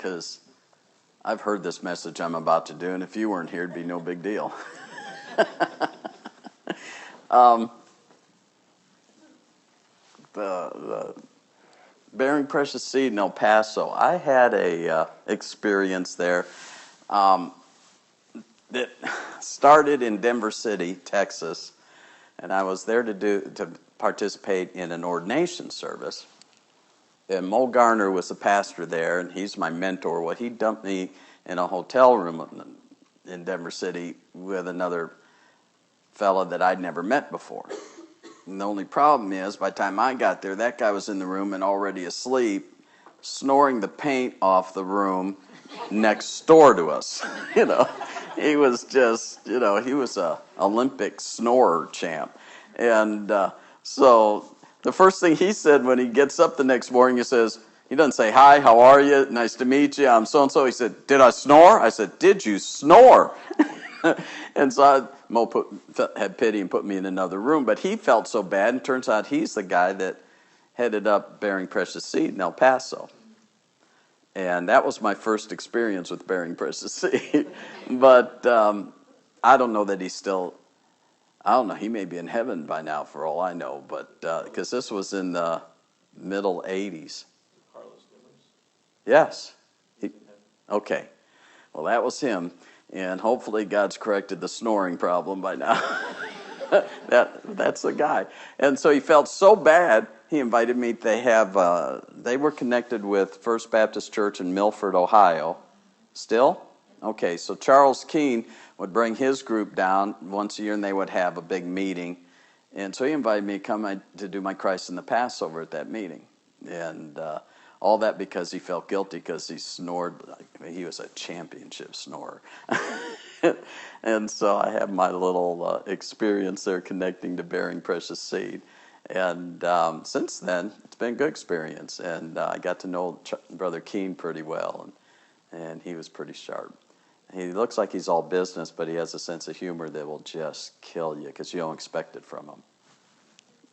because I've heard this message I'm about to do, and if you weren't here, it'd be no big deal. The Bearing Precious Seed in El Paso. I had a experience there that started in Denver City, Texas, and I was there to participate in an ordination service. And Mo Garner was the pastor there, and he's my mentor. Well, he dumped me in a hotel room in Denver City with another fella that I'd never met before. And the only problem is, by the time I got there, that guy was in the room and already asleep, snoring the paint off the room next door to us. He was just, he was a Olympic snorer champ. And so the first thing he said when he gets up the next morning, he doesn't say, "Hi, how are you? Nice to meet you. I'm so-and-so." He said, "Did I snore?" I said, "Did you snore?" And so Mo had pity and put me in another room. But he felt so bad, and turns out he's the guy that headed up Bearing Precious Seed in El Paso. And that was my first experience with Bearing Precious Seed. But I don't know that he's still... I don't know, he may be in heaven by now for all I know, but because this was in the middle 80s. Carlos Dimmers? Yes. Okay. Well, that was him, and hopefully God's corrected the snoring problem by now. That's the guy. And so he felt so bad, he invited me. They were connected with First Baptist Church in Milford, Ohio. Still? Okay, so Charles Keene would bring his group down once a year, and they would have a big meeting. And so he invited me to come to do my Christ in the Passover at that meeting. And all that because he felt guilty because he snored. He was a championship snorer. And so I had my little experience there connecting to Bearing Precious Seed. And since then, it's been a good experience. And I got to know Brother Keene pretty well, and he was pretty sharp. He looks like he's all business, but he has a sense of humor that will just kill you because you don't expect it from him.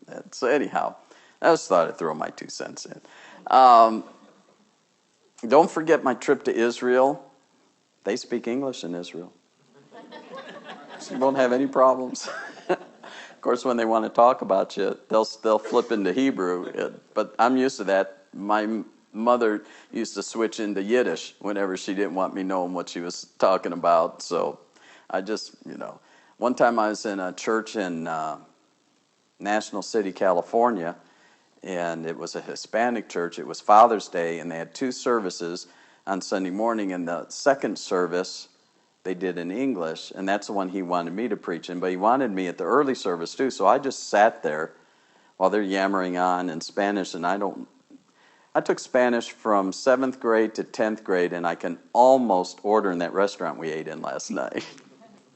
And so anyhow, I just thought I'd throw my 2 cents in. Don't forget my trip to Israel. They speak English in Israel. So you won't have any problems. Of course, when they want to talk about you, they'll flip into Hebrew. But I'm used to that. My mother used to switch into Yiddish whenever she didn't want me knowing what she was talking about. So I just, one time I was in a church in National City, California, and it was a Hispanic church. It was Father's Day, and they had 2 services on Sunday morning. And the second service they did in English, and that's the one he wanted me to preach in. But he wanted me at the early service too, so I just sat there while they're yammering on in Spanish, and I took Spanish from 7th grade to 10th grade, and I can almost order in that restaurant we ate in last night,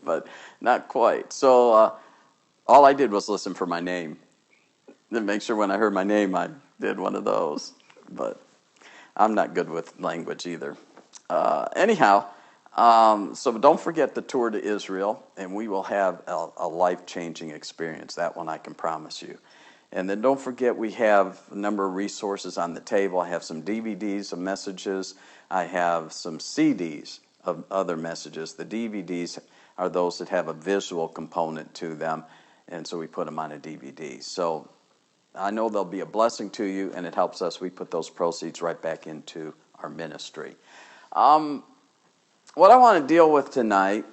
but not quite. So all I did was listen for my name, and make sure when I heard my name, I did one of those. But I'm not good with language either. Anyhow, so don't forget the tour to Israel, and we will have a life-changing experience. That one I can promise you. And then don't forget we have a number of resources on the table. I have some DVDs of messages. I have some CDs of other messages. The DVDs are those that have a visual component to them, and so we put them on a DVD. So I know they'll be a blessing to you, and it helps us. We put those proceeds right back into our ministry. What I want to deal with tonight,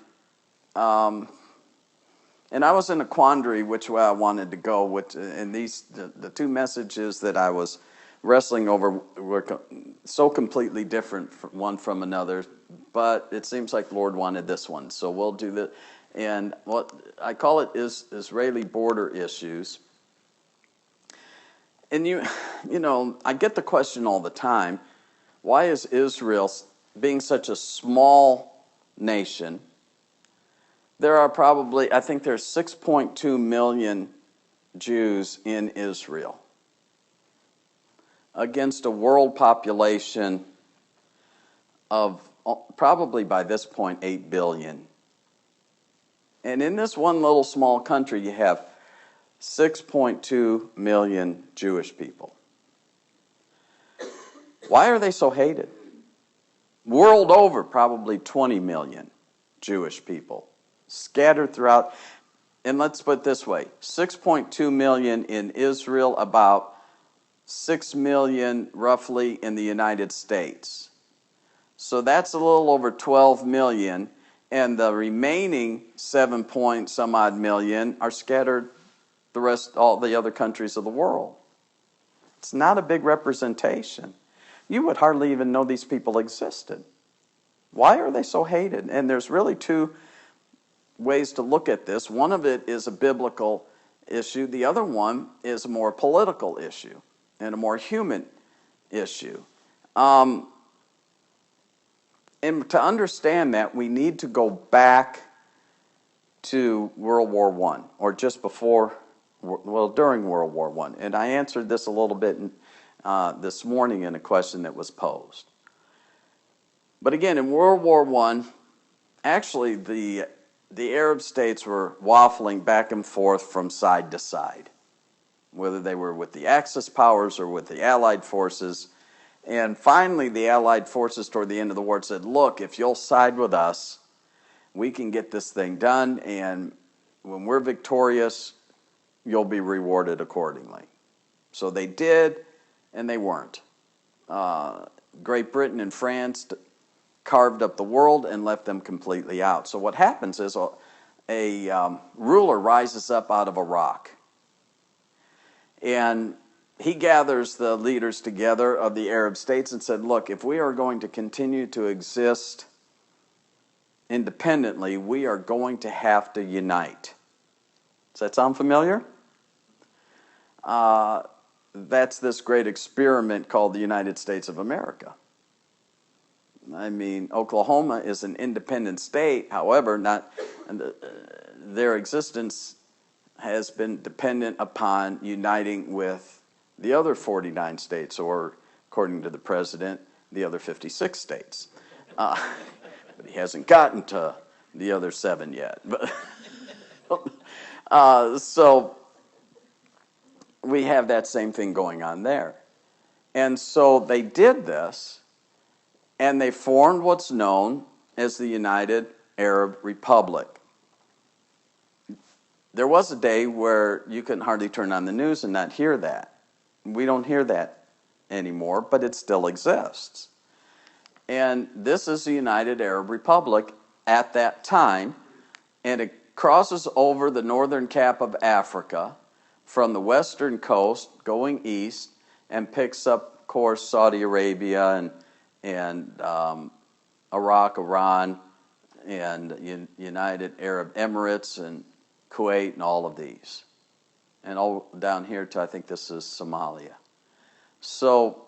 and I was in a quandary which way I wanted to go with, and the 2 messages that I was wrestling over were so completely different one from another, but it seems like the Lord wanted this one, so we'll do that. And what I call it is Israeli border issues. And I get the question all the time, why is Israel, being such a small nation, there are probably, I think there's 6.2 million Jews in Israel against a world population of probably by this point 8 billion. And in this one little small country, you have 6.2 million Jewish people. Why are they so hated? world over, probably 20 million Jewish people scattered throughout. And let's put it this way, 6.2 million in Israel, about 6 million roughly in the United States. So that's a little over 12 million, and the remaining 7 point some odd million are scattered all the other countries of the world. It's not a big representation. You would hardly even know these people existed. Why are they so hated? And there's really two ways to look at this. One of it is a biblical issue. The other one is a more political issue and a more human issue. And to understand that, we need to go back to World War I, or just before, well, during World War I. And I answered this a little bit this morning in a question that was posed. But again, in World War I, actually the Arab states were waffling back and forth from side to side, whether they were with the Axis powers or with the Allied forces. And finally, the Allied forces toward the end of the war said, look, if you'll side with us, we can get this thing done, and when we're victorious, you'll be rewarded accordingly. So they did, and they weren't. Great Britain and France carved up the world and left them completely out. So what happens is a ruler rises up out of Iraq, and he gathers the leaders together of the Arab states and said, look, if we are going to continue to exist independently, we are going to have to unite. Does that sound familiar? That's this great experiment called the United States of America. I mean, Oklahoma is an independent state. However, their existence has been dependent upon uniting with the other 49 states, or according to the president, the other 56 states. But he hasn't gotten to the other 7 yet. So we have that same thing going on there. And so they did this, and they formed what's known as the United Arab Republic. There was a day where you couldn't hardly turn on the news and not hear that. We don't hear that anymore, but it still exists. And this is the United Arab Republic at that time, and it crosses over the northern cap of Africa from the western coast going east and picks up, of course, Saudi Arabia and Iraq, Iran, and United Arab Emirates and Kuwait and all of these. And all down here to, I think this is Somalia. So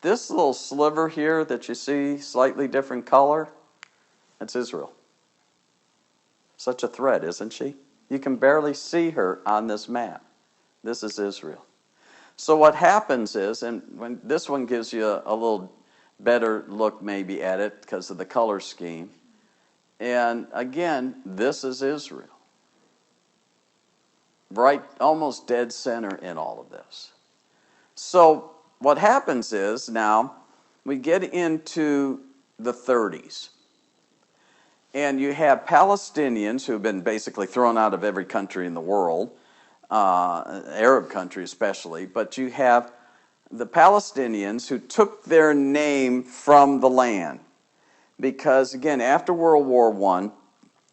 this little sliver here that you see, slightly different color, that's Israel. Such a threat, isn't she? You can barely see her on this map. This is Israel. So what happens is, and when this one gives you a little better look maybe at it because of the color scheme. And again, this is Israel. Right, almost dead center in all of this. So what happens is now we get into the 30s. And you have Palestinians who have been basically thrown out of every country in the world, Arab country especially, but you have the Palestinians who took their name from the land. Because, again, after World War I,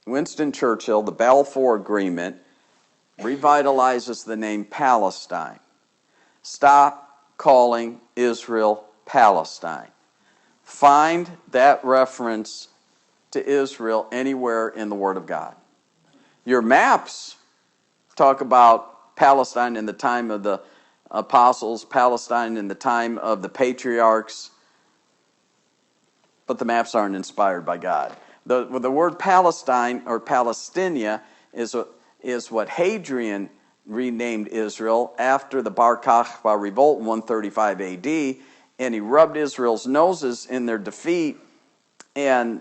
Winston Churchill, the Balfour Agreement, revitalizes the name Palestine. Stop calling Israel Palestine. Find that reference to Israel anywhere in the Word of God. Your maps talk about Palestine in the time of the apostles, Palestine in the time of the patriarchs, but the maps aren't inspired by God. The word Palestine or Palestinia is what Hadrian renamed Israel after the Bar Kokhba revolt in 135 AD, and he rubbed Israel's noses in their defeat and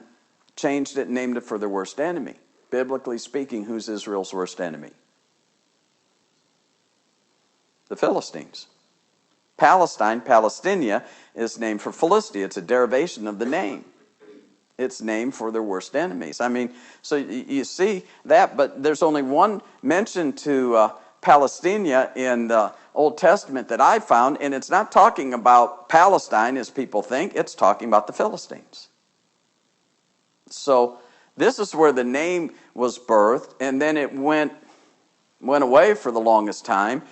changed it and named it for their worst enemy. Biblically speaking, who's Israel's worst enemy? The Philistines. Palestine, Palestinia, is named for Philistia. It's a derivation of the name. It's named for their worst enemies. I mean, so you see that, but there's only one mention to Palestina in the Old Testament that I found, and it's not talking about Palestine as people think, it's talking about the Philistines. So this is where the name was birthed, and then it went away for the longest time,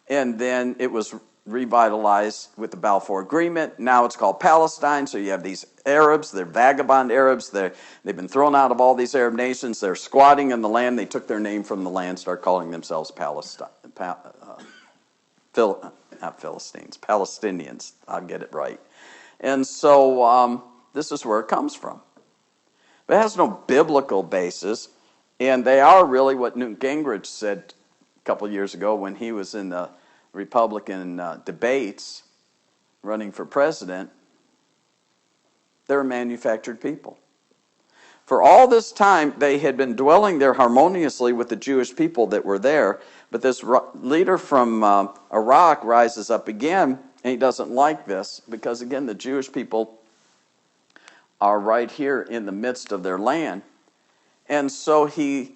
and then it was revitalized with the Balfour Agreement. Now it's called Palestine. So you have these Arabs, they're vagabond Arabs. They've been thrown out of all these Arab nations. They're squatting in the land. They took their name from the land, start calling themselves Palestine. Not Philistines, Palestinians. I'll get it right. And so this is where it comes from. But it has no biblical basis. And they are really what Newt Gingrich said a couple years ago when he was in the Republican debates running for president. They're manufactured people. For all this time, they had been dwelling there harmoniously with the Jewish people that were there, but this leader from Iraq rises up again, and he doesn't like this, because again, the Jewish people are right here in the midst of their land. And so he,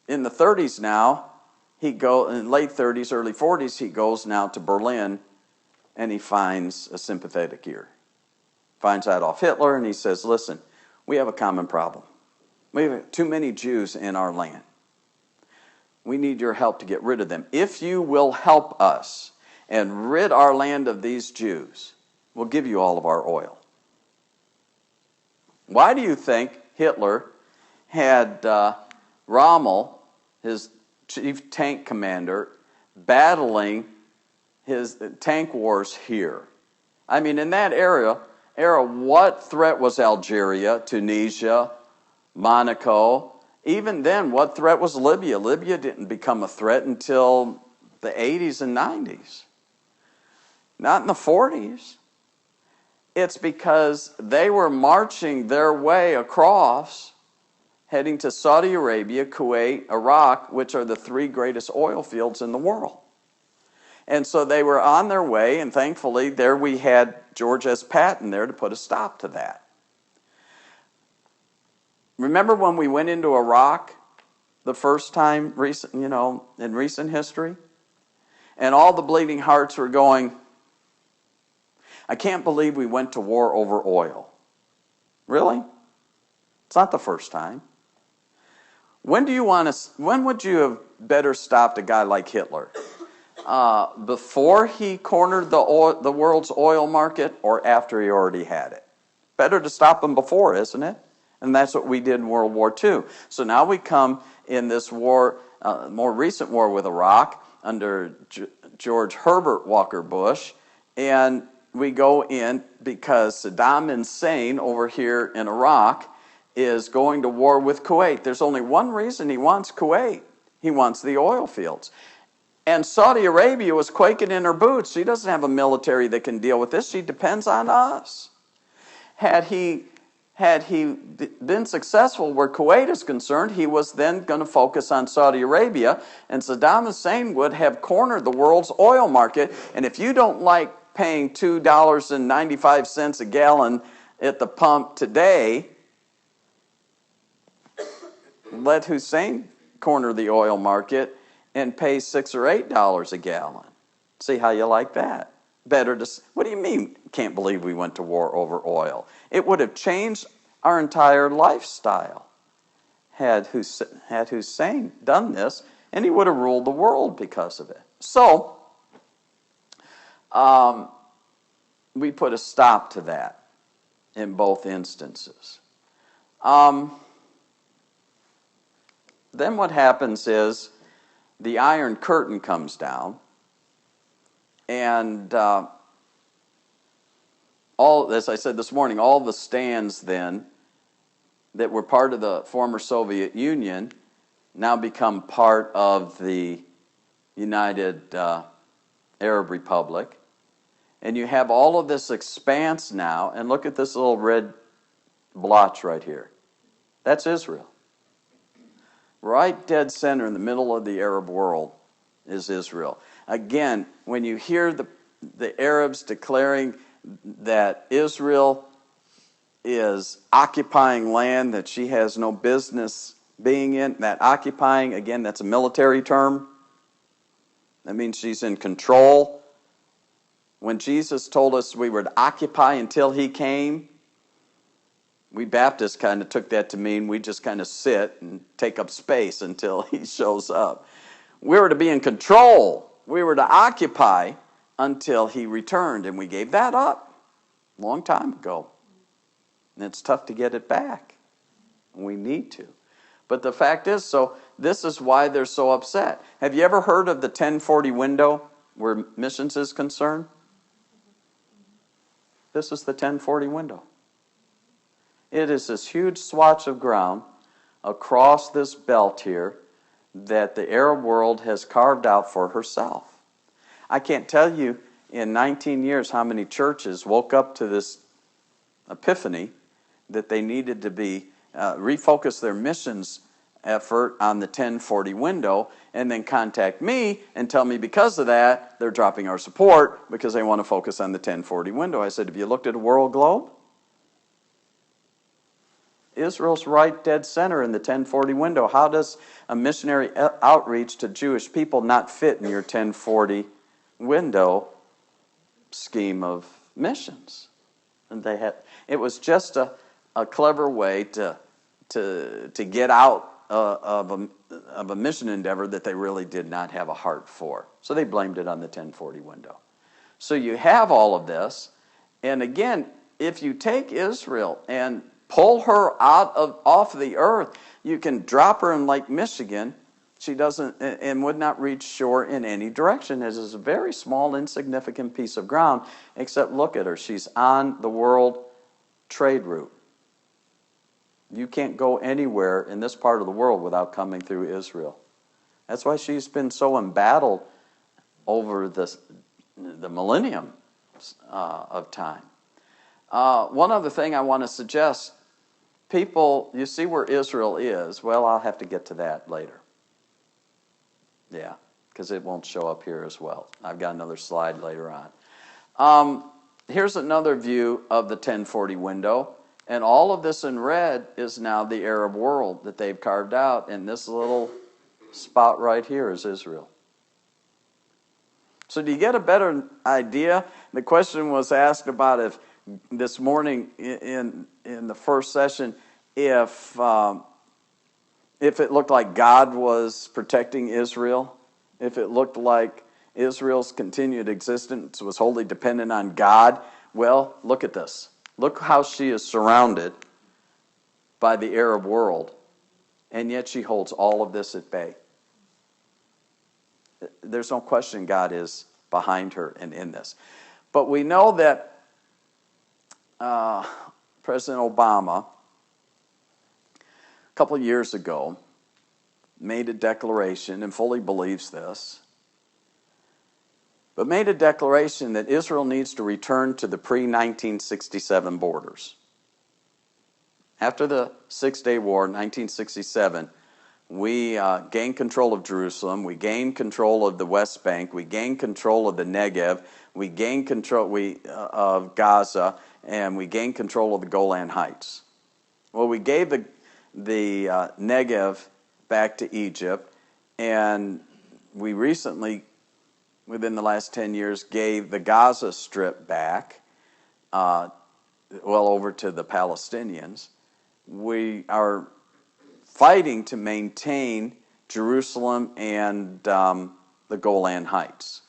in the 30s now, in late 30s, early 40s, he goes now to Berlin, and he finds a sympathetic ear. Finds Adolf Hitler, and he says, listen, we have a common problem. We have too many Jews in our land. We need your help to get rid of them. If you will help us and rid our land of these Jews, we'll give you all of our oil. Why do you think Hitler had Rommel, his chief tank commander, battling his tank wars here? I mean, in that era, what threat was Algeria, Tunisia, Monaco? Even then, what threat was Libya? Libya didn't become a threat until the 80s and 90s. Not in the 40s. It's because they were marching their way across, heading to Saudi Arabia, Kuwait, Iraq, which are the three greatest oil fields in the world. And so they were on their way, and thankfully there we had George S. Patton there to put a stop to that. Remember when we went into Iraq the first time in recent history? And all the bleeding hearts were going, I can't believe we went to war over oil. Really? It's not the first time. When would you have better stopped a guy like Hitler? Before he cornered the world's oil market, or after he already had it? Better to stop him before, isn't it? And that's what we did in World War II. So now we come in this war, more recent war with Iraq, under George Herbert Walker Bush, and we go in because Saddam Hussein over here in Iraq is going to war with Kuwait. There's only one reason he wants Kuwait. He wants the oil fields. And Saudi Arabia was quaking in her boots. She doesn't have a military that can deal with this. She depends on us. Had he been successful where Kuwait is concerned, he was then going to focus on Saudi Arabia, and Saddam Hussein would have cornered the world's oil market. And if you don't like paying $2.95 a gallon at the pump today, let Hussein corner the oil market and pay $6 or $8 a gallon. See how you like that? What do you mean, can't believe we went to war over oil? It would have changed our entire lifestyle had Hussein done this, and he would have ruled the world because of it. So, we put a stop to that in both instances. Then what happens is the Iron Curtain comes down, and as I said this morning, all the stands then that were part of the former Soviet Union now become part of the United Arab Republic. And you have all of this expanse now, and look at this little red blotch right here. That's Israel. Right dead center in the middle of the Arab world is Israel. Again, when you hear the Arabs declaring that Israel is occupying land that she has no business being in. That occupying, again, that's a military term. That means she's in control. When Jesus told us we were to occupy until he came, we Baptists kind of took that to mean we just kind of sit and take up space until he shows up. We were to be in control. We were to occupy until he returned, and we gave that up a long time ago. And it's tough to get it back. We need to. But the fact is, so this is why they're so upset. Have you ever heard of the 1040 window where missions is concerned? This is the 1040 window. It is this huge swatch of ground across this belt here that the Arab world has carved out for herself. I can't tell you in 19 years how many churches woke up to this epiphany that they needed to be refocus their missions effort on the 1040 window, and then contact me and tell me because of that they're dropping our support because they want to focus on the 1040 window. I said, have you looked at a world globe? Israel's right dead center in the 1040 window. How does a missionary outreach to Jewish people not fit in your 1040 window scheme of missions? And it was just a clever way to get out of a mission endeavor that they really did not have a heart for. So they blamed it on the 1040 window. So you have all of this, and again, if you take Israel and pull her off the earth, you can drop her in Lake Michigan. She doesn't and would not reach shore in any direction. It is a very small, insignificant piece of ground, except look at her. She's on the world trade route. You can't go anywhere in this part of the world without coming through Israel. That's why she's been so embattled over the millennium of time. One other thing I want to suggest, people, you see where Israel is. Well, I'll have to get to that later. Yeah, because it won't show up here as well. I've got another slide later on. Here's another view of the 1040 window. And all of this in red is now the Arab world that they've carved out. And this little spot right here is Israel. So do you get a better idea? The question was asked about if this morning in the first session, if it looked like God was protecting Israel, if it looked like Israel's continued existence was wholly dependent on God. Well, look at this. Look how she is surrounded by the Arab world, and yet she holds all of this at bay. There's no question God is behind her and in this. But we know that President Obama, a couple of years ago, made a declaration, and fully believes this, but made a declaration that Israel needs to return to the pre-1967 borders. After the Six-Day War, 1967, we gained control of Jerusalem, we gained control of the West Bank, we gained control of the Negev, we gained control of Gaza, and we gained control of the Golan Heights. Well, we gave the Negev back to Egypt, and we recently, within the last 10 years, gave the Gaza Strip back, over to the Palestinians. We are fighting to maintain Jerusalem and the Golan Heights.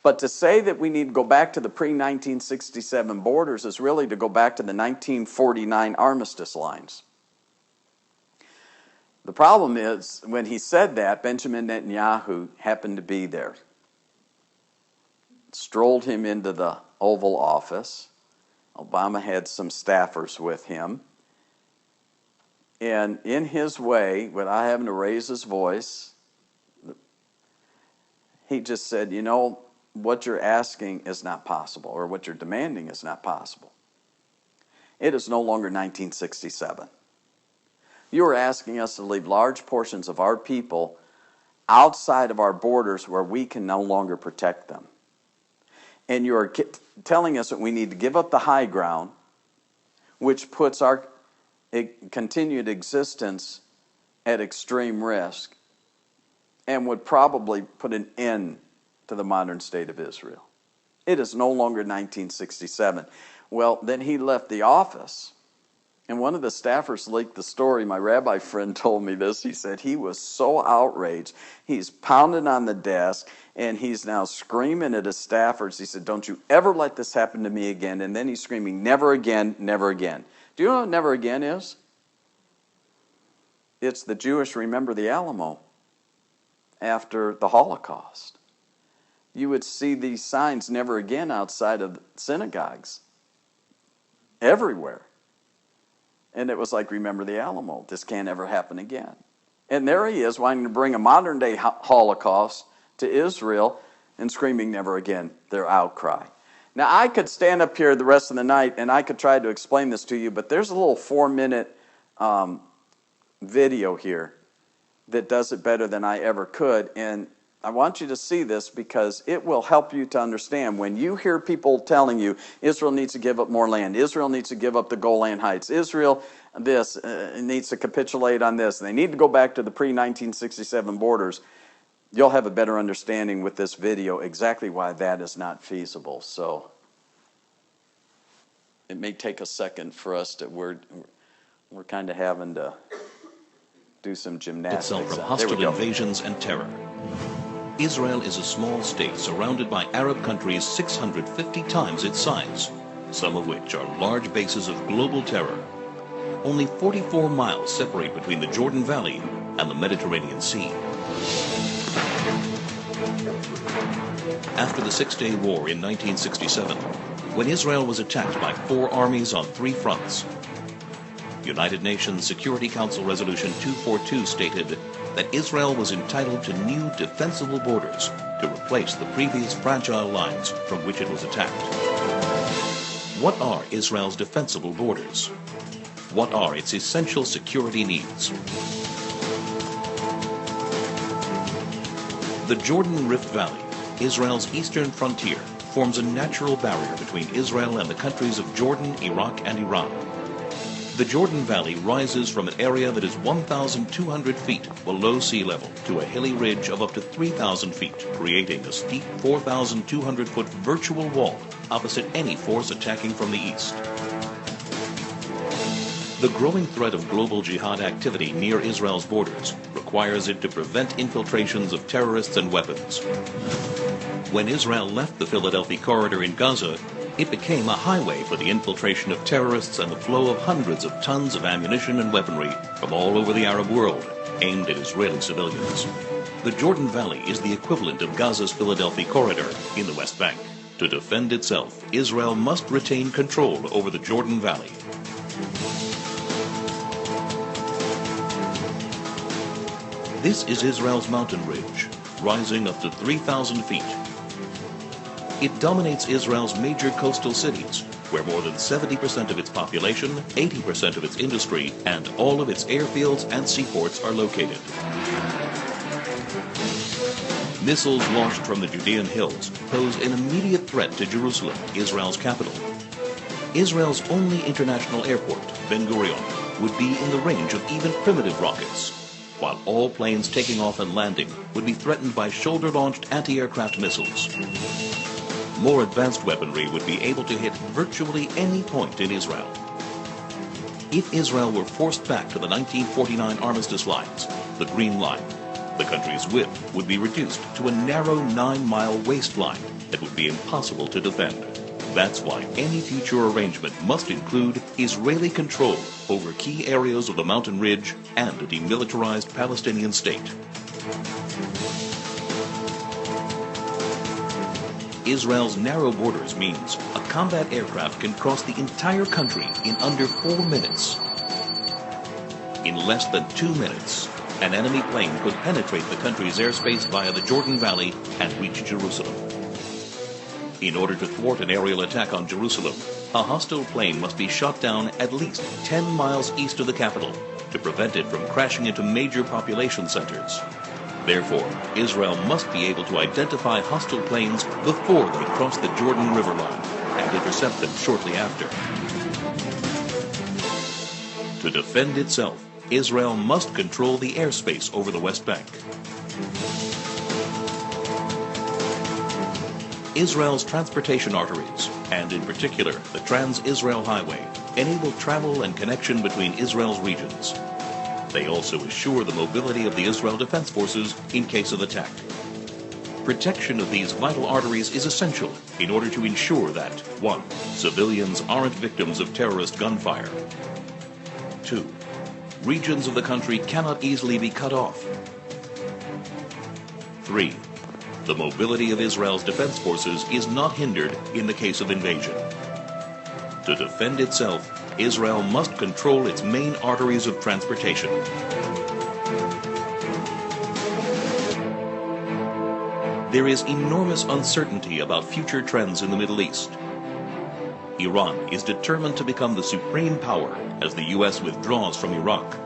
But to say that we need to go back to the pre-1967 borders is really to go back to the 1949 armistice lines. The problem is, when he said that, Benjamin Netanyahu happened to be there. Strolled him into the Oval Office. Obama had some staffers with him. And in his way, without having to raise his voice, he just said, you know, what you're asking is not possible, or what you're demanding is not possible. It is no longer 1967. You are asking us to leave large portions of our people outside of our borders where we can no longer protect them. And you are telling us that we need to give up the high ground. which puts our continued existence at extreme risk and would probably put an end to the modern state of Israel. It is no longer 1967. Well, then he left the office, and one of the staffers leaked the story. My rabbi friend told me this. He said he was so outraged. He's pounding on the desk, and he's now screaming at his staffers. He said, "Don't you ever let this happen to me again." And then he's screaming, "Never again, never again." Do you know what never again is? It's the Jewish Remember the Alamo after the Holocaust. You would see these signs, "Never again," outside of synagogues everywhere. And it was like, remember the Alamo. This can't ever happen again. And there he is, wanting to bring a modern-day Holocaust to Israel and screaming, "Never again," their outcry. Now, I could stand up here the rest of the night, and I could try to explain this to you, but there's a little 4-minute video here that does it better than I ever could. And I want you to see this because it will help you to understand. When you hear people telling you Israel needs to give up more land, Israel needs to give up the Golan Heights, Israel needs to capitulate on this, and they need to go back to the pre-1967 borders, you'll have a better understanding with this video exactly why that is not feasible. So it may take a second for us to, we're kind of having to do some gymnastics. Itself from hostile invasions and terror. Israel is a small state surrounded by Arab countries 650 times its size, some of which are large bases of global terror. Only 44 miles separate between the Jordan Valley and the Mediterranean Sea. After the Six-Day War in 1967, when Israel was attacked by 4 armies on 3 fronts, United Nations Security Council Resolution 242 stated that Israel was entitled to new defensible borders to replace the previous fragile lines from which it was attacked. What are Israel's defensible borders? What are its essential security needs? The Jordan Rift Valley, Israel's eastern frontier, forms a natural barrier between Israel and the countries of Jordan, Iraq, and Iran. The Jordan Valley rises from an area that is 1,200 feet below sea level to a hilly ridge of up to 3,000 feet, creating a steep 4,200-foot virtual wall opposite any force attacking from the east. The growing threat of global jihad activity near Israel's borders requires it to prevent infiltrations of terrorists and weapons. When Israel left the Philadelphia Corridor in Gaza, it became a highway for the infiltration of terrorists and the flow of hundreds of tons of ammunition and weaponry from all over the Arab world, aimed at Israeli civilians. The Jordan Valley is the equivalent of Gaza's Philadelphia Corridor in the West Bank. To defend itself, Israel must retain control over the Jordan Valley. This is Israel's mountain ridge, rising up to 3,000 feet. It dominates Israel's major coastal cities, where more than 70% of its population, 80% of its industry, and all of its airfields and seaports are located. Missiles launched from the Judean hills pose an immediate threat to Jerusalem, Israel's capital. Israel's only international airport, Ben Gurion, would be in the range of even primitive rockets, while all planes taking off and landing would be threatened by shoulder-launched anti-aircraft missiles. More advanced weaponry would be able to hit virtually any point in Israel. If Israel were forced back to the 1949 armistice lines, the Green Line, the country's width would be reduced to a narrow 9-mile waistline that would be impossible to defend. That's why any future arrangement must include Israeli control over key areas of the mountain ridge and a demilitarized Palestinian state. Israel's narrow borders means a combat aircraft can cross the entire country in under 4 minutes. In less than 2 minutes, an enemy plane could penetrate the country's airspace via the Jordan Valley and reach Jerusalem. In order to thwart an aerial attack on Jerusalem, a hostile plane must be shot down at least 10 miles east of the capital to prevent it from crashing into major population centers. Therefore, Israel must be able to identify hostile planes before they cross the Jordan River line and intercept them shortly after. To defend itself, Israel must control the airspace over the West Bank. Israel's transportation arteries, and in particular the Trans-Israel Highway, enable travel and connection between Israel's regions. They also assure the mobility of the Israel Defense Forces in case of attack. Protection of these vital arteries is essential in order to ensure that 1. Civilians aren't victims of terrorist gunfire. 2. Regions of the country cannot easily be cut off. 3. The mobility of Israel's defense forces is not hindered in the case of invasion. To defend itself, Israel must control its main arteries of transportation. There is enormous uncertainty about future trends in the Middle East. Iran is determined to become the supreme power as the U.S. withdraws from Iraq.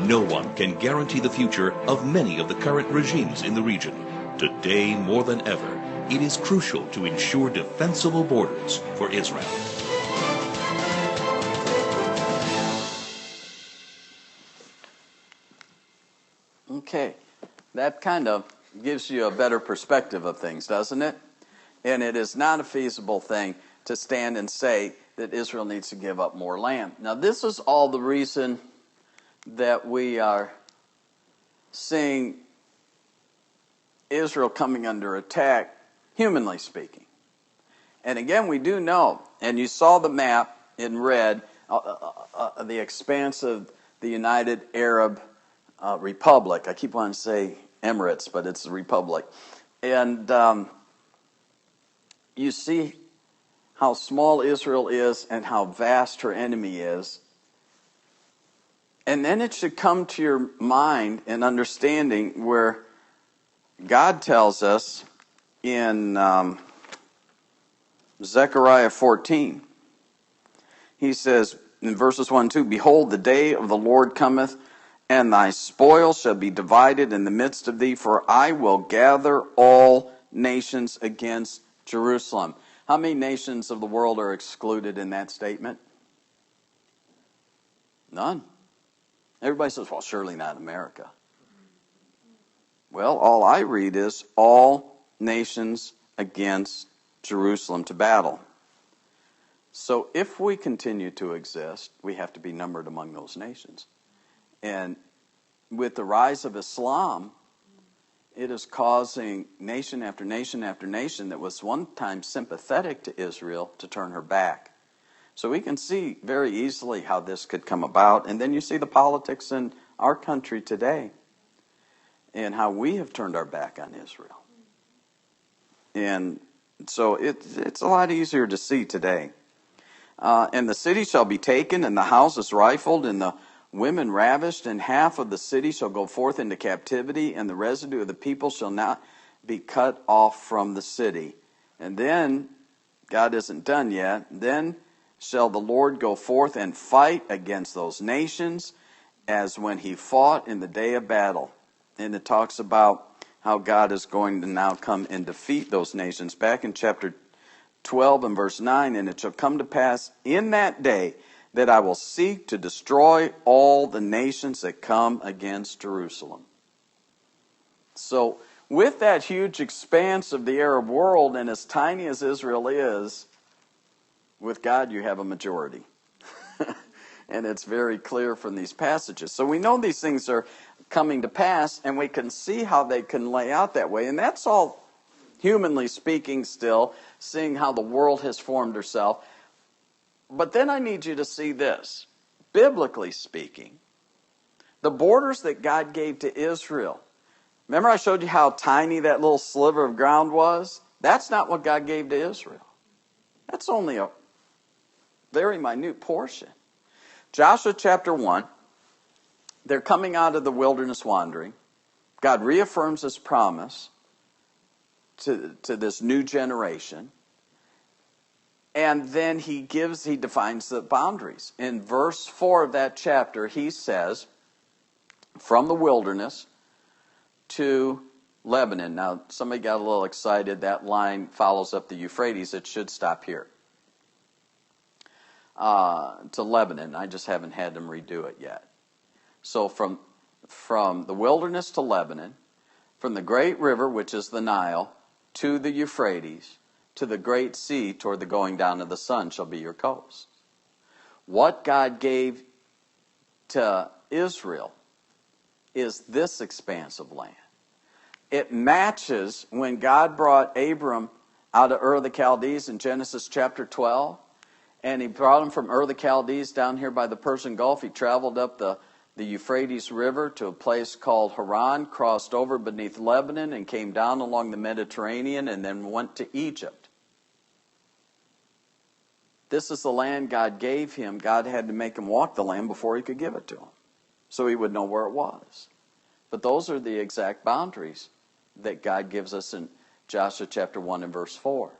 No one can guarantee the future of many of the current regimes in the region. Today, more than ever, it is crucial to ensure defensible borders for Israel. Okay, that kind of gives you a better perspective of things, doesn't it? And it is not a feasible thing to stand and say that Israel needs to give up more land. Now, this is all the reason that we are seeing Israel coming under attack, humanly speaking. And again, we do know, and you saw the map in red, the expanse of the United Arab Republic. I keep wanting to say Emirates, but it's a republic. And you see how small Israel is and how vast her enemy is. And then it should come to your mind and understanding where God tells us in Zechariah 14, he says in verses 1 and 2, "Behold, the day of the Lord cometh, and thy spoil shall be divided in the midst of thee, for I will gather all nations against Jerusalem." How many nations of the world are excluded in that statement? None. Everybody says, well, surely not America. Well, all I read is all nations against Jerusalem to battle. So if we continue to exist, we have to be numbered among those nations. And with the rise of Islam, it is causing nation after nation after nation that was one time sympathetic to Israel to turn her back. So we can see very easily how this could come about. And then you see the politics in our country today and how we have turned our back on Israel. And so it's a lot easier to see today. And the city shall be taken, and the houses rifled, and the women ravished, and half of the city shall go forth into captivity, and the residue of the people shall not be cut off from the city. And then, God isn't done yet, then shall the Lord go forth and fight against those nations as when he fought in the day of battle. And it talks about how God is going to now come and defeat those nations. Back in chapter 12 and verse 9, "And it shall come to pass in that day that I will seek to destroy all the nations that come against Jerusalem." So, with that huge expanse of the Arab world, and as tiny as Israel is, with God you have a majority. And it's very clear from these passages. So we know these things are coming to pass, and we can see how they can lay out that way. And that's all, humanly speaking still, seeing how the world has formed herself. But then I need you to see this. Biblically speaking, the borders that God gave to Israel. Remember I showed you how tiny that little sliver of ground was? That's not what God gave to Israel. That's only a very minute portion. Joshua chapter 1, they're coming out of the wilderness wandering. God reaffirms his promise to this new generation. And then he defines the boundaries. In verse 4 of that chapter, he says, from the wilderness to Lebanon. Now, somebody got a little excited. That line follows up the Euphrates. It should stop here. to Lebanon. I just haven't had them redo it yet. So from the wilderness to Lebanon, from the great river, which is the Nile, to the Euphrates, to the great sea toward the going down of the sun shall be your coast. What God gave to Israel is this expanse of land. It matches when God brought Abram out of Ur of the Chaldees in Genesis chapter 12, and he brought him from Ur of the Chaldees down here by the Persian Gulf. He traveled up the Euphrates River to a place called Haran, crossed over beneath Lebanon, and came down along the Mediterranean, and then went to Egypt. This is the land God gave him. God had to make him walk the land before he could give it to him, so he would know where it was. But those are the exact boundaries that God gives us in Joshua chapter 1 and verse 4.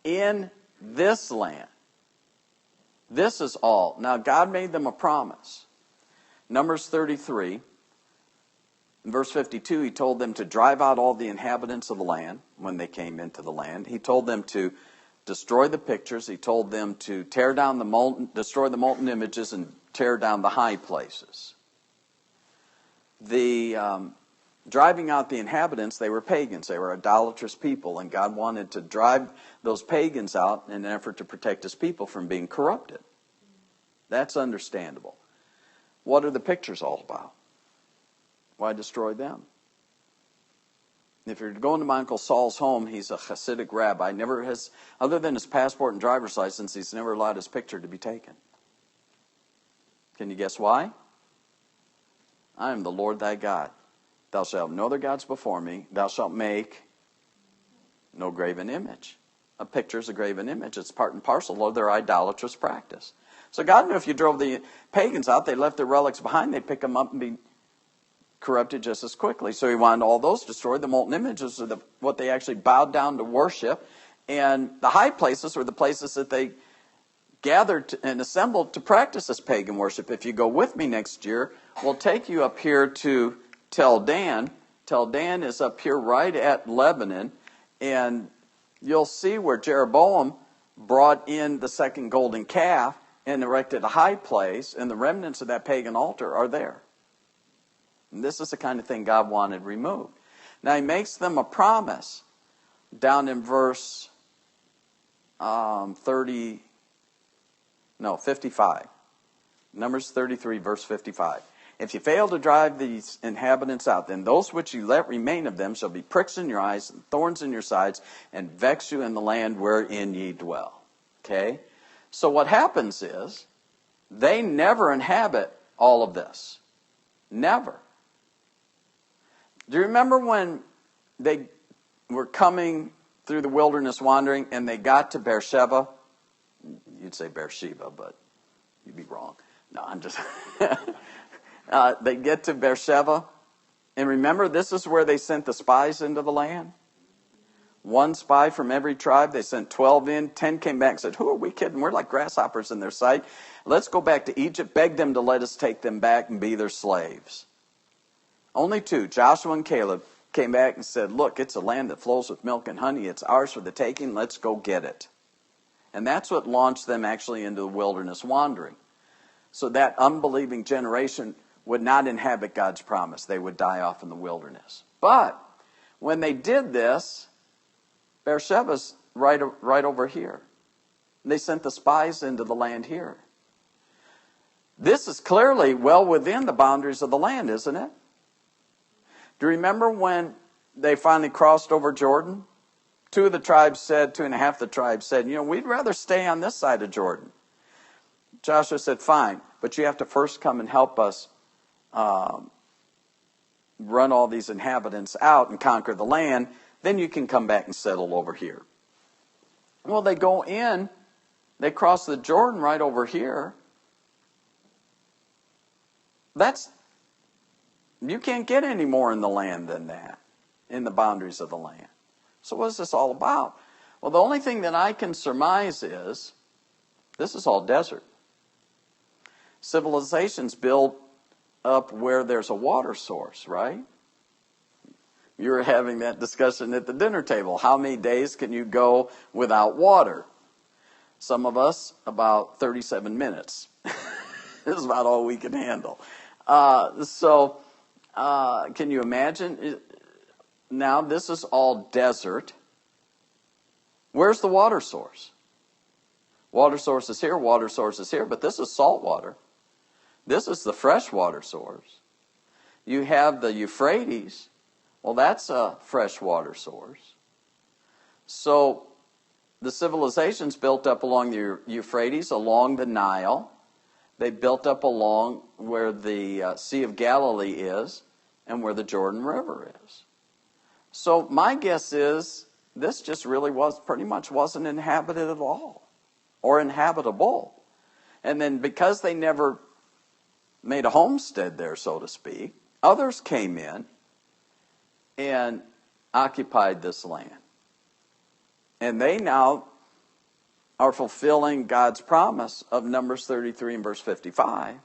In this land, this is all. Now, God made them a promise. Numbers 33, in verse 52, he told them to drive out all the inhabitants of the land when they came into the land. He told them to destroy the pictures. He told them to tear down destroy the molten images and tear down the high places. Driving out the inhabitants, they were pagans. They were idolatrous people, and God wanted to drive those pagans out in an effort to protect his people from being corrupted. That's understandable. What are the pictures all about? Why destroy them? If you're going to my Uncle Saul's home, he's a Hasidic rabbi. Other than his passport and driver's license, he's never allowed his picture to be taken. Can you guess why? I am the Lord thy God. Thou shalt have no other gods before me. Thou shalt make no graven image. A picture is a graven image. It's part and parcel of their idolatrous practice. So God knew if you drove the pagans out, they left their relics behind, they'd pick them up and be corrupted just as quickly. So he wanted all those destroyed. The molten images are what they actually bowed down to worship. And the high places were the places that they gathered and assembled to practice this pagan worship. If you go with me next year, we'll take you up here to Tel Dan. Tel Dan is up here right at Lebanon. And you'll see where Jeroboam brought in the second golden calf and erected a high place, and the remnants of that pagan altar are there. And this is the kind of thing God wanted removed. Now he makes them a promise down in verse 55. Numbers 33, verse 55. If you fail to drive these inhabitants out, then those which you let remain of them shall be pricks in your eyes and thorns in your sides, and vex you in the land wherein ye dwell. Okay? So what happens is, they never inhabit all of this. Never. Do you remember when they were coming through the wilderness wandering and they got to Beersheba? You'd say Beersheba, but you'd be wrong. No, I'm just... they get to Beersheba, and remember, this is where they sent the spies into the land. 1 spy from every tribe. They sent 12 in. 10 came back and said, who are we kidding? We're like grasshoppers in their sight. Let's go back to Egypt, beg them to let us take them back and be their slaves. Only 2, Joshua and Caleb, came back and said, look, it's a land that flows with milk and honey. It's ours for the taking. Let's go get it. And that's what launched them actually into the wilderness wandering. So that unbelieving generation would not inhabit God's promise. They would die off in the wilderness. But when they did this, Beersheba's right over here. They sent the spies into the land here. This is clearly well within the boundaries of the land, isn't it? Do you remember when they finally crossed over Jordan? 2 of the tribes said, 2.5 of the tribes said, we'd rather stay on this side of Jordan. Joshua said, fine, but you have to first come and help us run all these inhabitants out and conquer the land. Then you can come back and settle over here. Well, they go in. They cross the Jordan right over here. You can't get any more in the land than that, in the boundaries of the land. So what is this all about? Well, the only thing that I can surmise is, this is all desert. Civilizations build up where there's a water source, right? You were having that discussion at the dinner table. How many days can you go without water? Some of us, about 37 minutes. This is about all we can handle. Can you imagine? Now, this is all desert. Where's the water source? Water source is here, water source is here, but this is salt water. This is the fresh water source. You have the Euphrates. Well, that's a fresh water source. So the civilizations built up along the Euphrates, along the Nile. They built up along where the Sea of Galilee is and where the Jordan River is. So my guess is this just really pretty much wasn't inhabited at all, or inhabitable. And then because they never made a homestead there, so to speak, others came in and occupied this land. And they now are fulfilling God's promise of Numbers 33 and verse 55.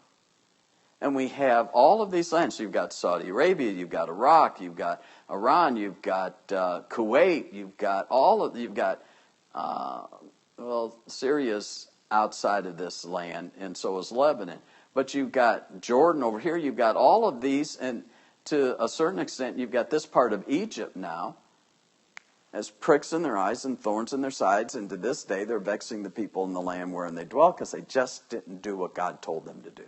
And we have all of these lands. You've got Saudi Arabia, you've got Iraq, you've got Iran, you've got Kuwait, you've got Syria's outside of this land, and so is Lebanon. But you've got Jordan over here, you've got all of these, and to a certain extent, you've got this part of Egypt now, as pricks in their eyes and thorns in their sides, and to this day they're vexing the people in the land wherein they dwell because they just didn't do what God told them to do.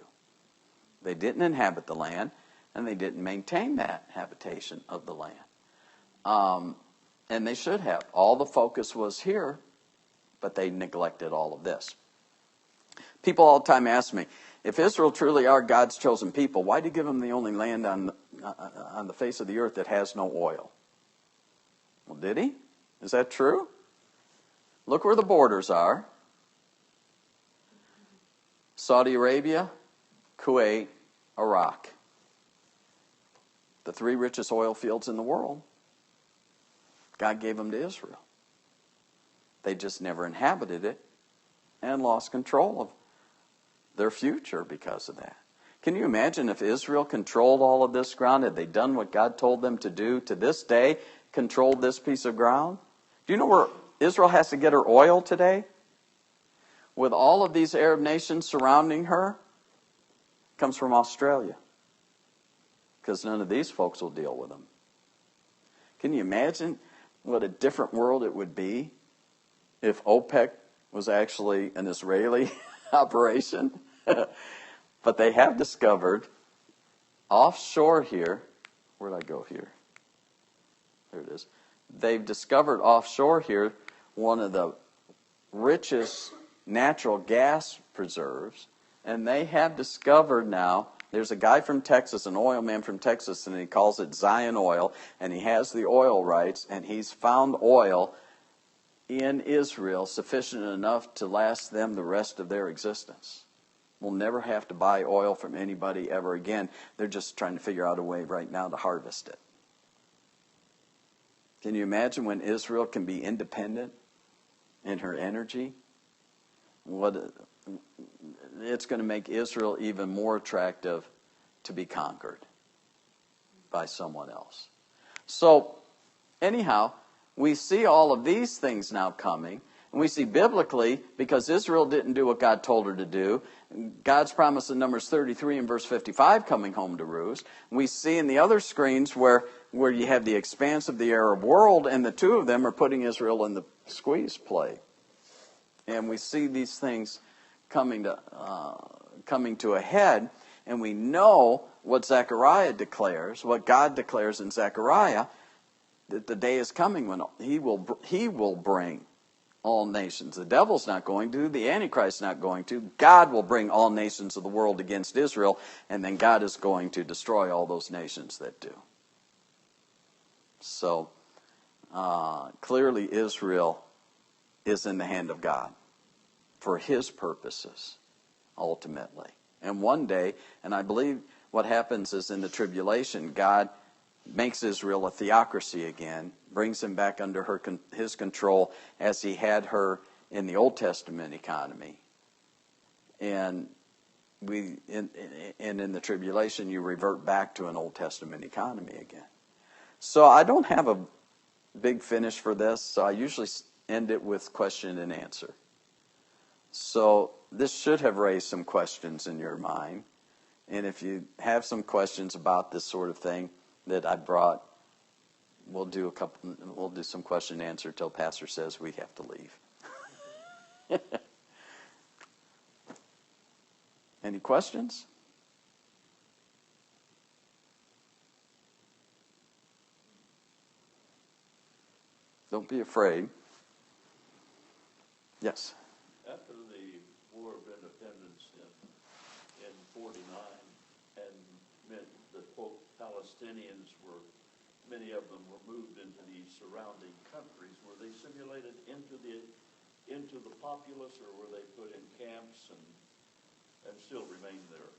They didn't inhabit the land, and they didn't maintain that habitation of the land. And they should have. All the focus was here, but they neglected all of this. People all the time ask me, if Israel truly are God's chosen people, why did he give them the only land on the face of the earth that has no oil? Well, did he? Is that true? Look where the borders are. Saudi Arabia, Kuwait, Iraq. The 3 richest oil fields in the world. God gave them to Israel. They just never inhabited it and lost control of their future because of that. Can you imagine if Israel controlled all of this ground? Had they done what God told them to do to this day, controlled this piece of ground? Do you know where Israel has to get her oil today? With all of these Arab nations surrounding her, it comes from Australia. Because none of these folks will deal with them. Can you imagine what a different world it would be if OPEC was actually an Israeli operation? But they have discovered offshore here, where'd I go here? There it is. They've discovered offshore here one of the richest natural gas preserves, and they have discovered now, there's a guy from Texas, an oil man from Texas, and he calls it Zion Oil, and he has the oil rights, and he's found oil in Israel sufficient enough to last them the rest of their existence. We'll never have to buy oil from anybody ever again. They're just trying to figure out a way right now to harvest it. Can you imagine when Israel can be independent in her energy? It's going to make Israel even more attractive to be conquered by someone else. So, anyhow, we see all of these things now coming. And we see biblically, because Israel didn't do what God told her to do, God's promise in Numbers 33 and verse 55 coming home to roost. We see in the other screens where you have the expanse of the Arab world, and the two of them are putting Israel in the squeeze play. And we see these things coming to a head, and we know what Zechariah declares, what God declares in Zechariah, that the day is coming when he will bring all nations. The devil's not going to, the Antichrist's not going to. God will bring all nations of the world against Israel, and then God is going to destroy all those nations that do. So, clearly Israel is in the hand of God for his purposes, ultimately. And one day, and I believe what happens is in the tribulation, God makes Israel a theocracy again, brings them back under his control as he had her in the Old Testament economy. And in the tribulation, you revert back to an Old Testament economy again. So I don't have a big finish for this, so I usually end it with question and answer. So this should have raised some questions in your mind. And if you have some questions about this sort of thing that I brought, we'll do some question and answer till Pastor says we have to leave. Any questions? Don't be afraid. Yes. After the War of Independence in 49, and meant that Palestinians many of them were moved into these surrounding countries. Were they assimilated into the populace, or were they put in camps and still remained there?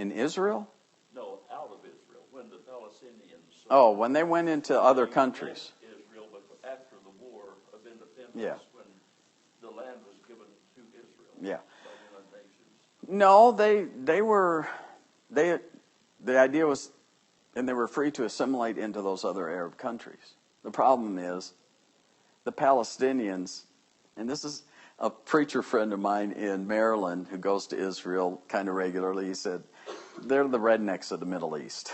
In Israel? No, out of Israel. When the Palestinians. Oh, when they went into other countries. Israel, but after the War of Independence, yeah. when the land was given to Israel. Yeah. By the United Nations. No, the idea was, and they were free to assimilate into those other Arab countries. The problem is, the Palestinians, and this is a preacher friend of mine in Maryland who goes to Israel kind of regularly. He said, they're the rednecks of the Middle East.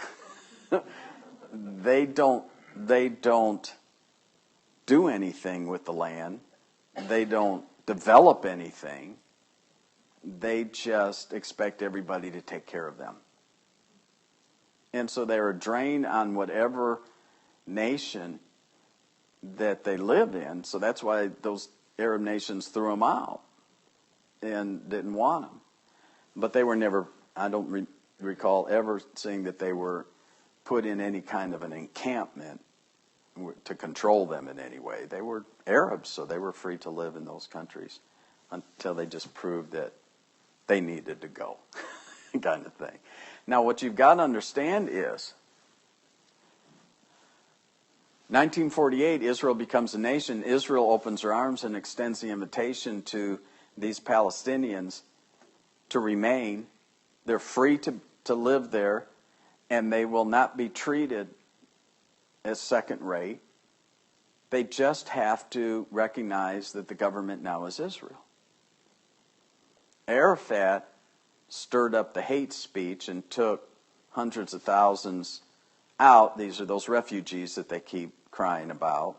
They don't do anything with the land. They don't develop anything. They just expect everybody to take care of them. And so they're a drain on whatever nation that they lived in. So that's why those Arab nations threw them out and didn't want them. But they were never, I don't recall ever seeing that they were put in any kind of an encampment to control them in any way. They were Arabs, so they were free to live in those countries until they just proved that they needed to go, kind of thing. Now, what you've got to understand is, 1948, Israel becomes a nation. Israel opens her arms and extends the invitation to these Palestinians to remain. They're free to live there, and they will not be treated as second rate. They just have to recognize that the government now is Israel. Arafat stirred up the hate speech and took hundreds of thousands out. These are those refugees that they keep crying about.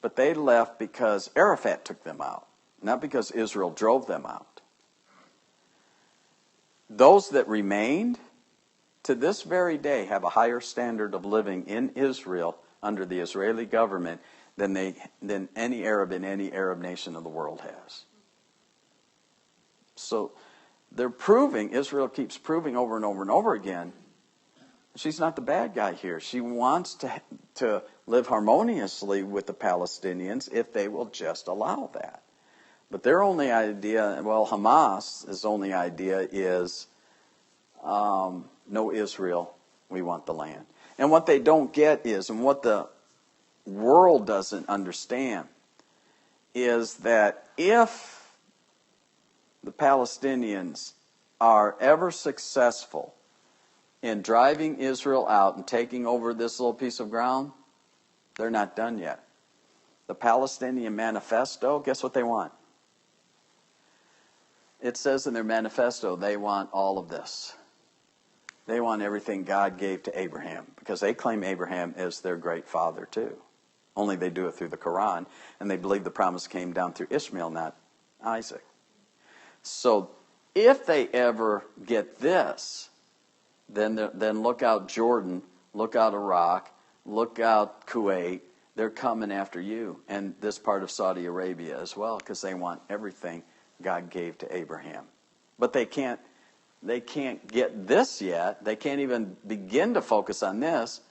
But they left because Arafat took them out, not because Israel drove them out. Those that remained, to this very day, have a higher standard of living in Israel under the Israeli government than any Arab in any Arab nation of the world has. So they're proving, Israel keeps proving over and over and over again, she's not the bad guy here. She wants to live harmoniously with the Palestinians if they will just allow that. But their only idea, well, Hamas's only idea is, no Israel, we want the land. And what they don't get is, and what the world doesn't understand, is that if the Palestinians are ever successful in driving Israel out and taking over this little piece of ground, they're not done yet. The Palestinian Manifesto, guess what they want? It says in their manifesto they want all of this. They want everything God gave to Abraham, because they claim Abraham as their great father too. Only they do it through the Quran, and they believe the promise came down through Ishmael, not Isaac. So if they ever get this, then look out Jordan, look out Iraq, look out Kuwait. They're coming after you, and this part of Saudi Arabia as well, because they want everything God gave to Abraham. But they can't get this yet. They can't even begin to focus on this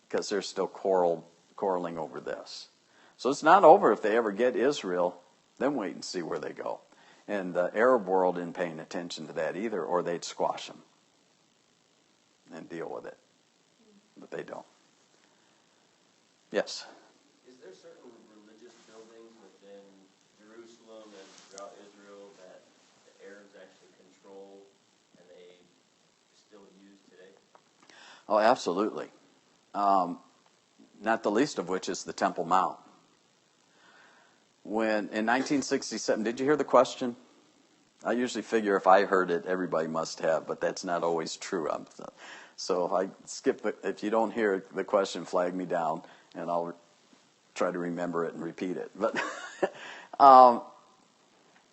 because they're still quarreling over this. So it's not over if they ever get Israel. Then wait and see where they go. And the Arab world isn't paying attention to that either, or they'd squash them and deal with it. But they don't. Yes? Is there certain religious buildings within Jerusalem and throughout Israel that the Arabs actually control and they still use today? Oh, absolutely. Not the least of which is the Temple Mount. When in 1967, did you hear the question? I usually figure if I heard it, everybody must have, but that's not always true. So if I skip it, if you don't hear the question, flag me down, and I'll try to remember it and repeat it. But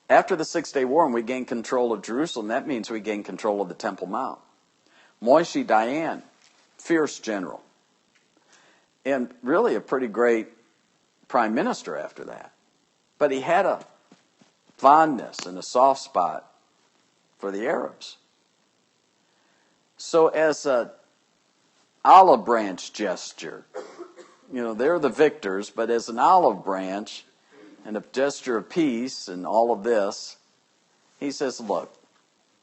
after the 6-Day War and we gained control of Jerusalem, that means we gained control of the Temple Mount. Moshe Dayan, fierce general, and really a pretty great prime minister after that. But he had a fondness and a soft spot for the Arabs. So as a olive branch gesture, they're the victors, but as an olive branch and a gesture of peace and all of this, he says, look,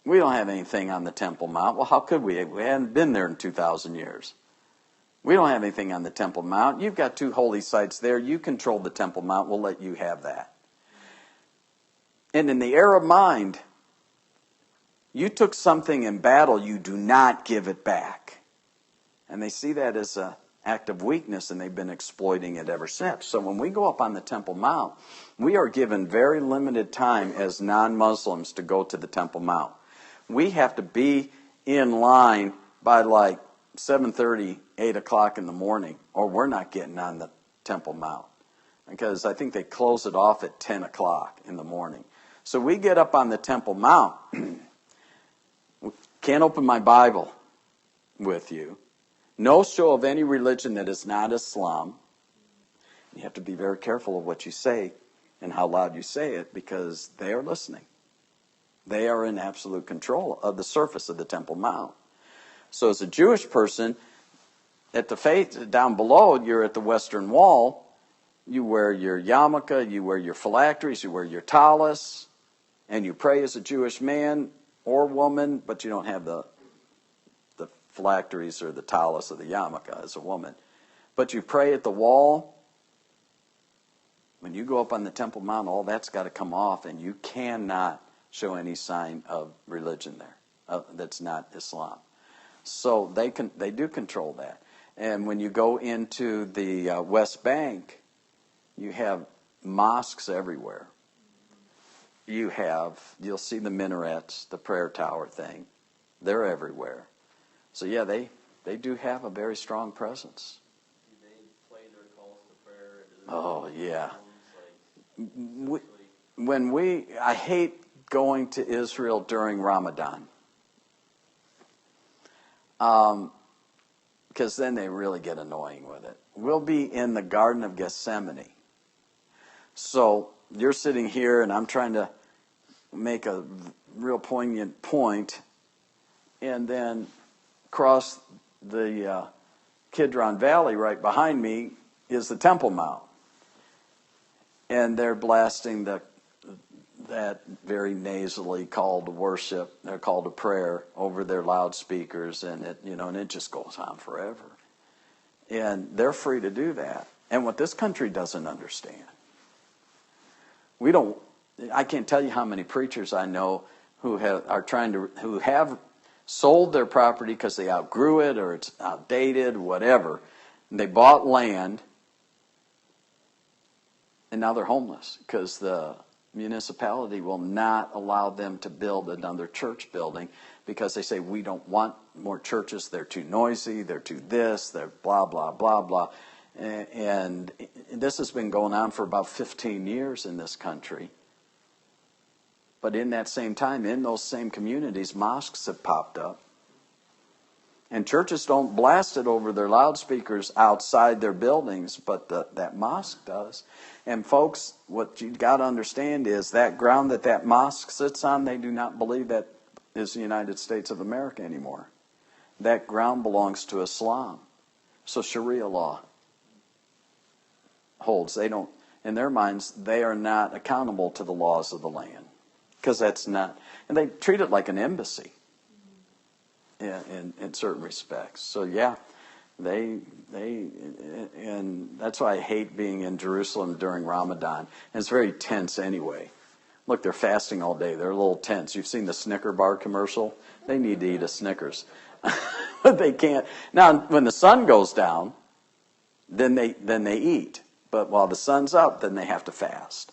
we don't have anything on the Temple Mount. Well, how could we? We hadn't been there in 2,000 years. We don't have anything on the Temple Mount. You've got 2 holy sites there. You control the Temple Mount. We'll let you have that. And in the Arab mind, you took something in battle, you do not give it back. And they see that as an act of weakness, and they've been exploiting it ever since. So when we go up on the Temple Mount, we are given very limited time as non-Muslims to go to the Temple Mount. We have to be in line by like 7:30, 8 o'clock in the morning, or we're not getting on the Temple Mount. Because I think they close it off at 10 o'clock in the morning. So we get up on the Temple Mount. Can't open my Bible with you. No show of any religion that is not Islam. You have to be very careful of what you say and how loud you say it, because they are listening. They are in absolute control of the surface of the Temple Mount. So as a Jewish person, at the faith down below, you're at the Western Wall. You wear your yarmulke, you wear your phylacteries, you wear your tallis, and you pray as a Jewish man or woman, but you don't have the phylacteries or the tallis or the yarmulke as a woman. But you pray at the wall. When you go up on the Temple Mount, all that's got to come off, and you cannot show any sign of religion there that's not Islam. So they do control that. And when you go into the West Bank, you have mosques everywhere. You'll see the minarets, the prayer tower thing. They're everywhere. So yeah, they do have a very strong presence. Do they play their calls to prayer? Oh yeah. I hate going to Israel during Ramadan. Because then they really get annoying with it. We'll be in the Garden of Gethsemane. So you're sitting here and I'm trying to make a real poignant point, and then across the Kidron Valley right behind me is the Temple Mount. And they're blasting that very nasally call to worship, their call to prayer over their loudspeakers, and it just goes on forever. And they're free to do that. And what this country doesn't understand, I can't tell you how many preachers I know who have sold their property because they outgrew it or it's outdated, whatever. And they bought land, and now they're homeless because the municipality will not allow them to build another church building because they say, we don't want more churches. They're too noisy. They're too this. They're blah, blah, blah, blah. And this has been going on for about 15 years in this country. But in that same time, in those same communities, mosques have popped up. And churches don't blast it over their loudspeakers outside their buildings, but that mosque does. And folks, what you've got to understand is that ground that mosque sits on, they do not believe that is the United States of America anymore. That ground belongs to Islam. So Sharia law holds. They don't, in their minds, they are not accountable to the laws of the land. Because that's not, and they treat it like an embassy in certain respects. So yeah, and that's why I hate being in Jerusalem during Ramadan. And it's very tense anyway. Look, they're fasting all day. They're a little tense. You've seen the Snicker bar commercial? They need to eat a Snickers. But they can't. Now, when the sun goes down, then they eat. But while the sun's up, then they have to fast.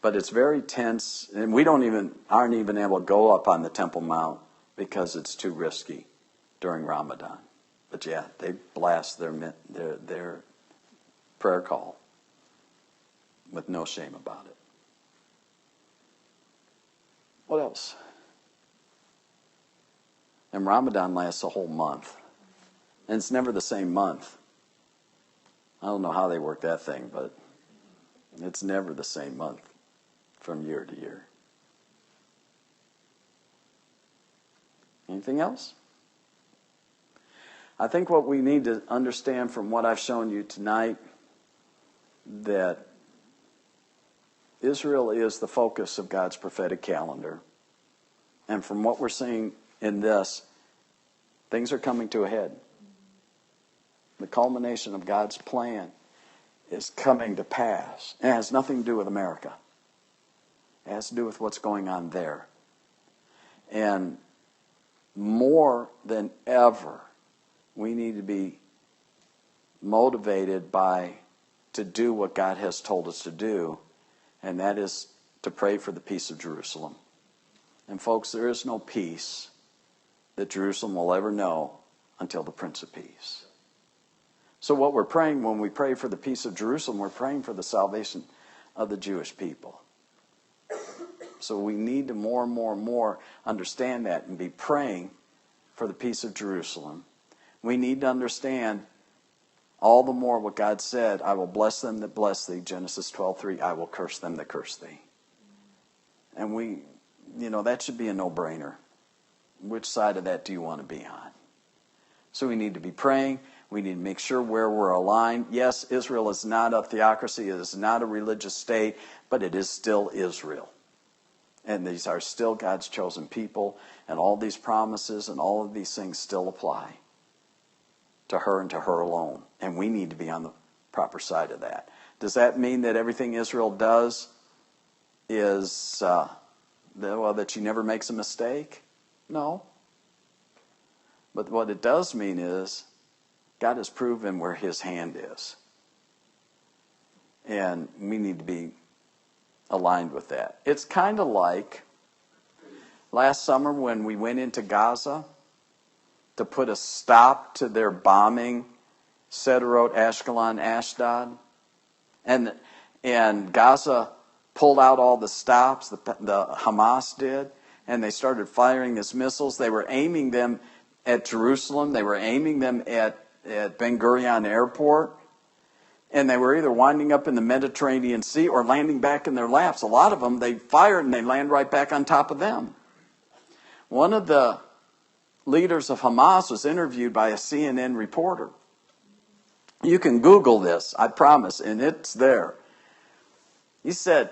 But it's very tense, and we aren't even able to go up on the Temple Mount because it's too risky during Ramadan. But yeah, they blast their prayer call with no shame about it. What else? And Ramadan lasts a whole month. And it's never the same month. I don't know how they work that thing, but it's never the same month from year to year. Anything else? I think what we need to understand from what I've shown you tonight, that Israel is the focus of God's prophetic calendar. And from what we're seeing in this, things are coming to a head. The culmination of God's plan is coming to pass. It has nothing to do with America. It has to do with what's going on there. And more than ever, we need to be motivated to do what God has told us to do, and that is to pray for the peace of Jerusalem. And folks, there is no peace that Jerusalem will ever know until the Prince of Peace. So what we're praying when we pray for the peace of Jerusalem, we're praying for the salvation of the Jewish people. So we need to more and more understand that and be praying for the peace of Jerusalem. We need to understand all the more what God said, I will bless them that bless thee, Genesis 12:3, I will curse them that curse thee. And that should be a no-brainer. Which side of that do you want to be on? So we need to be praying. We need to make sure where we're aligned. Yes, Israel is not a theocracy. It is not a religious state, but it is still Israel. And these are still God's chosen people. And all these promises and all of these things still apply to her and to her alone. And we need to be on the proper side of that. Does that mean that everything Israel does is that she never makes a mistake? No. But what it does mean is God has proven where his hand is. And we need to be aligned with that. It's kind of like last summer when we went into Gaza to put a stop to their bombing Sderot, Ashkelon, Ashdod. And Gaza pulled out all the stops, the Hamas did, and they started firing these missiles. They were aiming them at Jerusalem. They were aiming them at Ben Gurion Airport. And they were either winding up in the Mediterranean Sea or landing back in their laps. A lot of them, they fire and they land right back on top of them. One of the leaders of Hamas was interviewed by a CNN reporter. You can Google this, I promise, and it's there. He said,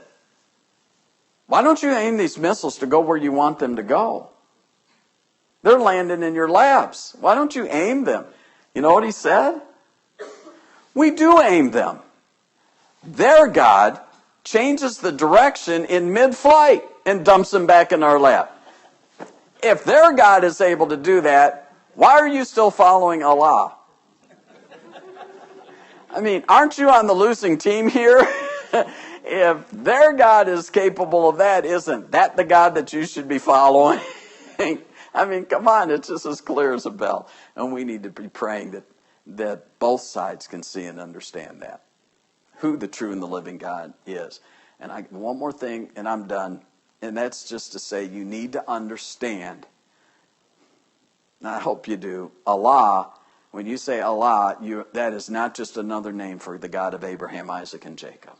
why don't you aim these missiles to go where you want them to go? They're landing in your laps. Why don't you aim them? You know what he said? We do aim them. Their God changes the direction in mid-flight and dumps them back in our lap. If their God is able to do that, why are you still following Allah? I mean, aren't you on the losing team here? If their God is capable of that, isn't that the God that you should be following? I mean, come on, it's just as clear as a bell. And we need to be praying that both sides can see and understand that. Who the true and the living God is. And one more thing, and I'm done. And that's just to say you need to understand, and I hope you do, Allah, when you say Allah, that is not just another name for the God of Abraham, Isaac, and Jacob.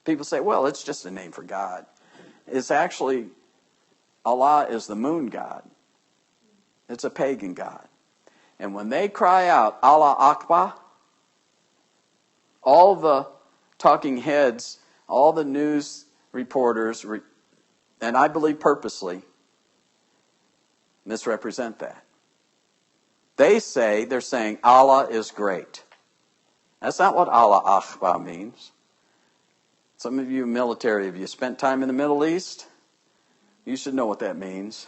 People say, well, it's just a name for God. It's actually, Allah is the moon god. It's a pagan god. And when they cry out, Allah Akbar, all the talking heads, all the news reporters, and I believe purposely, misrepresent that. They're saying Allah is great. That's not what Allah Akbar means. Some of you military, if you spent time in the Middle East, you should know what that means.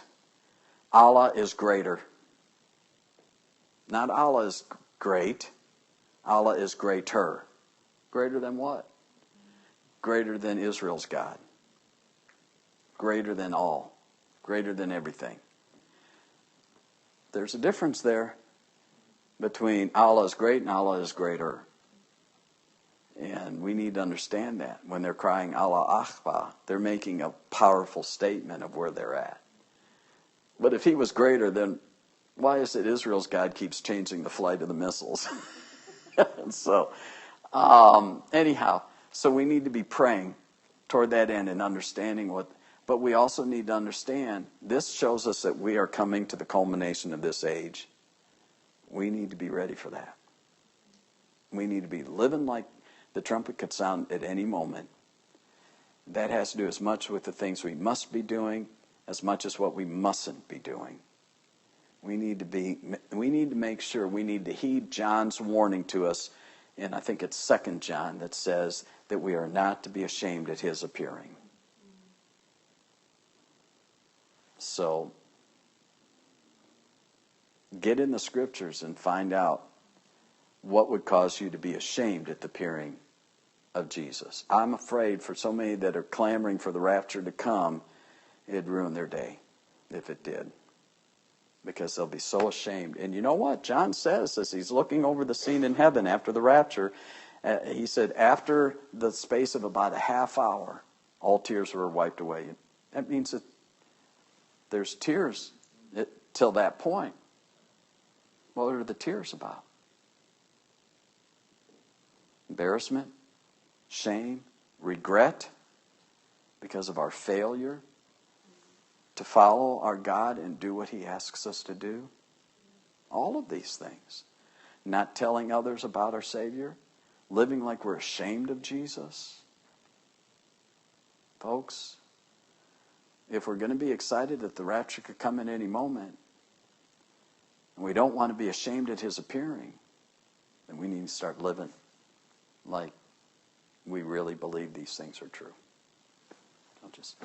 Allah is greater. Not Allah is great. Allah is greater. Greater than what? greater than Israel's God, greater than all, greater than everything. There's a difference there between Allah is great and Allah is greater. And we need to understand that. When they're crying Allah Akbar, they're making a powerful statement of where they're at. But if he was greater, then why is it Israel's God keeps changing the flight of the missiles? So, anyhow, so we need to be praying toward that end and understanding what, but we also need to understand, this shows us that we are coming to the culmination of this age. We need to be ready for that. We need to be living like the trumpet could sound at any moment. That has to do as much with the things we must be doing as much as what we mustn't be doing. We need to make sure, we need to heed John's warning to us, and I think it's 2 John that says that we are not to be ashamed at his appearing. So, get in the scriptures and find out what would cause you to be ashamed at the appearing of Jesus. I'm afraid for so many that are clamoring for the rapture to come, it'd ruin their day if it did. Because they'll be so ashamed. And you know what? John says, as he's looking over the scene in heaven after the rapture, he said, after the space of about a half hour, all tears were wiped away. That means that there's tears till that point. What are the tears about? Embarrassment, shame, regret because of our failure to follow our God and do what he asks us to do. All of these things. Not telling others about our Savior. Living like we're ashamed of Jesus. Folks, if we're going to be excited that the rapture could come at any moment, and we don't want to be ashamed at his appearing, then we need to start living like we really believe these things are true. I'll just